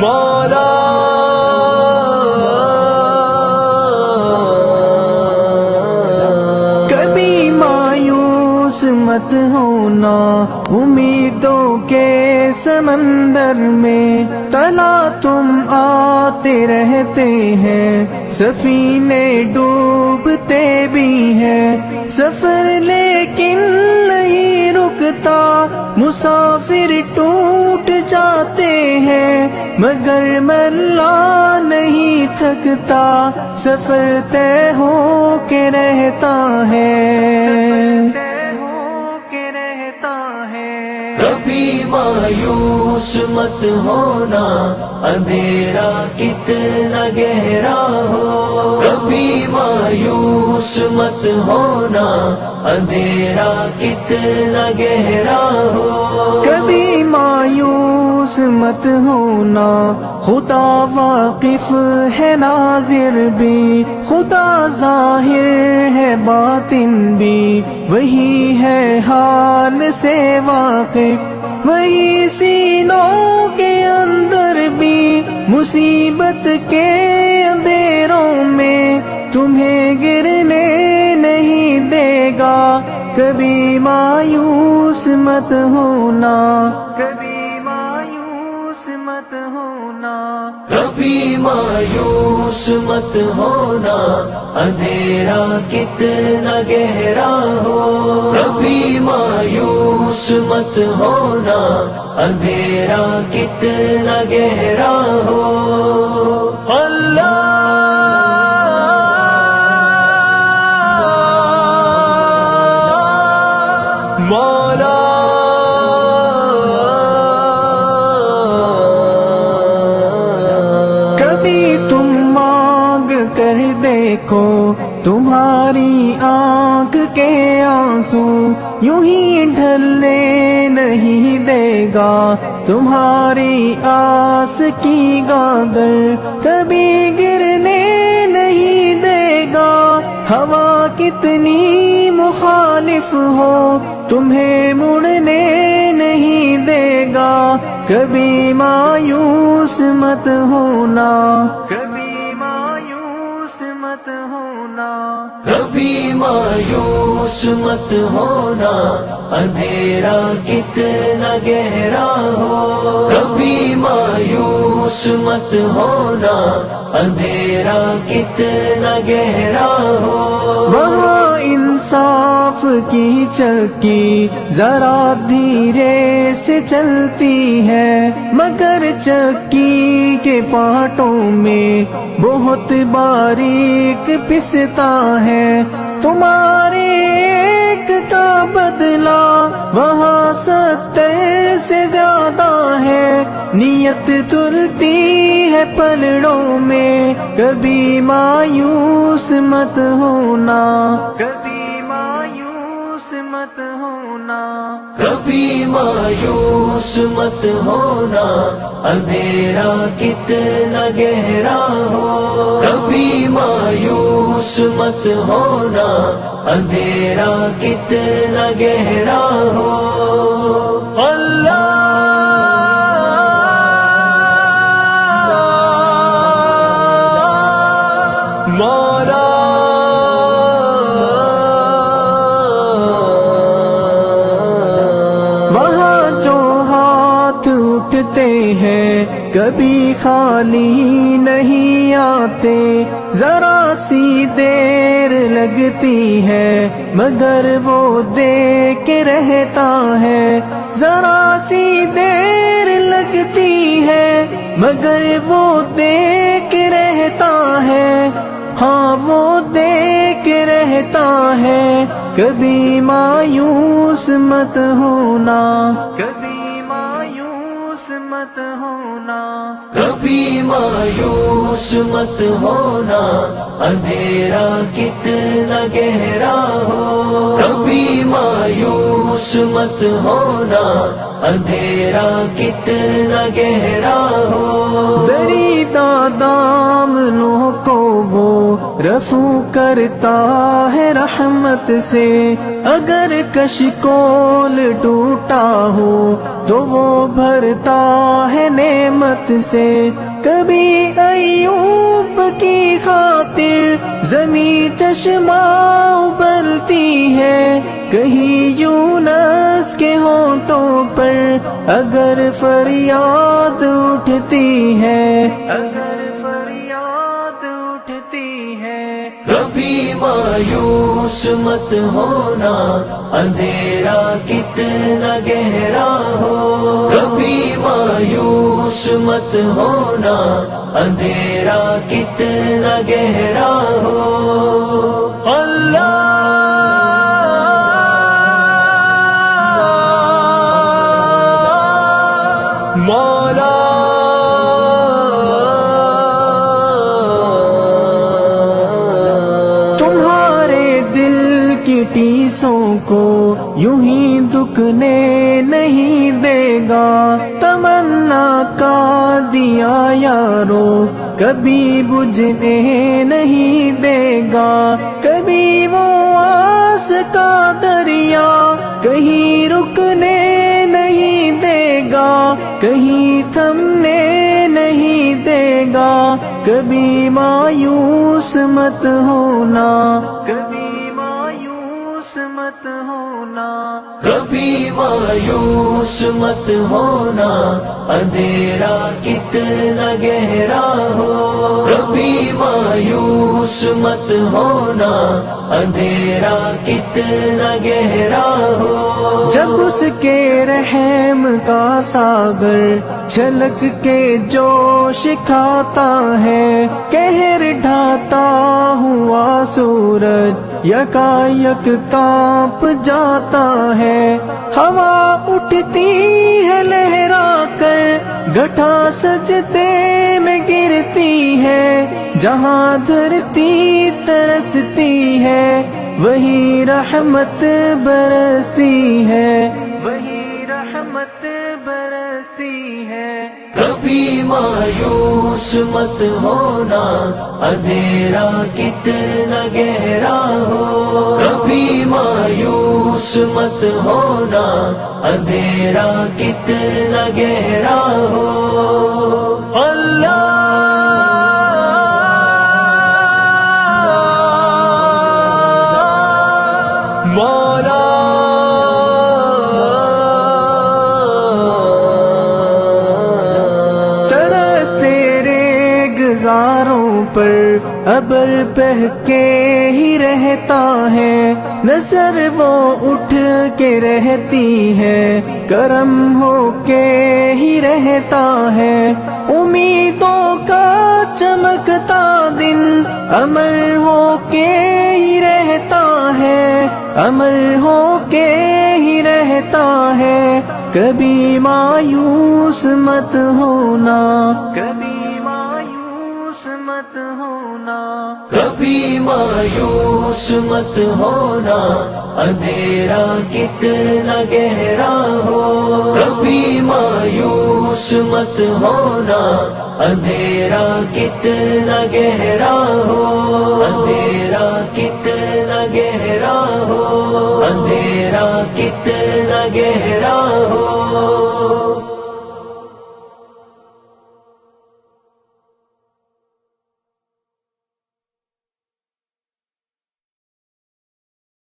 مولا کبھی مایوس مت ہونا، امیدوں کے سمندر میں تلا تم آتے رہتے ہیں، سفینے ڈوبتے بھی ہیں، سفر لیکن نہیں رکتا، مسافر ٹوٹ جاتے ہیں، مگر ملا نہیں تھکتا، سفر طے ہو کے رہتا ہے۔ کبھی مایوس مت ہونا، اندھیرا کتنا گہرا ہو، کبھی مایوس مت ہونا، اندھیرا کتنا گہرا ہو، کبھی مایوس مت ہونا، خدا واقف ہے ناظر بھی، خدا ظاہر ہے باطن بھی، وہی ہے حال سے واقف، وہی سینوں کے اندر بھی، مصیبت کے اندھیروں میں تمہیں گرنے نہیں دے گا، کبھی مایوس مت ہونا، کبھی مایوس مت ہونا، کبھی مایوس مت ہونا، اندھیرا کتنا گہرا ہو، کبھی مایوس مت ہونا، اندھیرا کتنا گہرا ہو، اللہ مولا کبھی تم مانگ کر دیکھو، تمہاری آنکھ کے آنسو یوں ہی ڈھلنے نہیں دے گا، تمہاری آس کی گاگر کبھی گرنے نہیں دے گا، ہوا کتنی مخالف ہو تمہیں مڑنے نہیں دے گا، کبھی مایوس مت ہونا، کبھی مایوس مت ہونا، کبھی مایوس مت ہونا، اندھیرا کتنا گہرا ہو، کبھی مایوس مت ہونا، اندھیرا کتنا گہرا ہو، وہاں انصاف کی چکی ذرا دھیرے سے چلتی ہے، مگر چکی کے پارٹوں میں بہت باریک پستا ہے، تمہارے ایک کا بدلہ وہاں 70 سے زیادہ ہے، نیت تلتی ہے پلڑوں میں، کبھی مایوس مت ہونا، کبھی مایوس مت ہونا، کبھی مایوس مت ہونا، اندھیرا کتنا گہرا ہو، کبھی مایوس مت ہونا، اندھیرا کتنا گہرا ہو، اللہ مولا وہاں جو ہاتھ اٹھتے ہیں کبھی خالی نہیں آتے، ذرا سی دیر لگتی ہے مگر وہ دے کے رہتا ہے، ذرا سی دیر لگتی ہے مگر وہ دے کے رہتا ہے، ہاں وہ دے کے رہتا ہے، کبھی مایوس مت ہونا، کبھی مایوس مت ہونا، کبھی مایوس مت ہونا، اندھیرا کتنا گہرا ہو، کبھی مایوس مت ہونا، اندھیرا کتنا گہرا ہو، دریدہ دامنوں کو وہ رفو کرتا ہے رحمت سے، اگر کشکول ٹوٹا ہو تو وہ بھرتا ہے نعمت سے کبھی ایوب کی خاطر زمین چشمہ ابلتی ہے، کہیں یونس کے ہونٹوں پر اگر فریاد اٹھتی ہے، اگر فریاد اٹھتی ہے۔ کبھی مایوس مت ہونا، اندھیرا کتنا گہرا ہو، کبھی مایوس مت ہونا، اندھیرا کتنا گہرا ہو۔ اللہ مولا تمہارے دل کی ٹیسوں کو یوں ہی دکھنے نہیں دے گا، تمنا کا دیا یارو کبھی بجھنے نہیں دے گا، کبھی وہ آس کا دریا کہیں رکنے نہیں دے گا، کہیں تھمنے نہیں دے گا، کبھی مایوس مت ہونا، کبھی مایوس مت ہونا، کبھی مایوس مت ہونا، اندھیرا کتنا گہرا ہو، کبھی مایوس مت ہونا، اندھیرا کتنا گہرا ہو۔ جب اس کے رحم کا ساگر چھلک کے جوش کھاتا ہے، قہر ڈھاتا ہوا سورج یکایک کانپ جاتا ہے، ہوا اٹھتی ہے لہرا کر گھٹا سجدے میں گرتی ہے، جہاں دھرتی ترستی ہے وہی رحمت برستی ہے، وہی رحمت برستی ہے۔ کبھی مایوس مت ہونا، اندھیرا کتنا گہرا ہو، کبھی مایوس مت ہونا، اندھیرا کتنا گہرا ہو۔ اللہ مولا ترس تیرے گزاروں پر ابر بہہ کے ہی رہتا ہے، نظر وہ اٹھ کے رہتی ہے، کرم ہو کے ہی رہتا ہے، امیدوں کا چمکتا دن امر ہو کے ہی رہتا ہے، امر ہو کے ہی رہتا ہے، کبھی مایوس مت ہونا، کبھی مایوس مت ہونا، کبھی مایوس مت ہونا، اندھیرا کتنا گہرا ہو، کبھی مایوس مت ہونا، اندھیرا کتنا گہرا ہو، اندھیرا کتنا گہرا ہو، اندھیرا کتنا گہرا ہو۔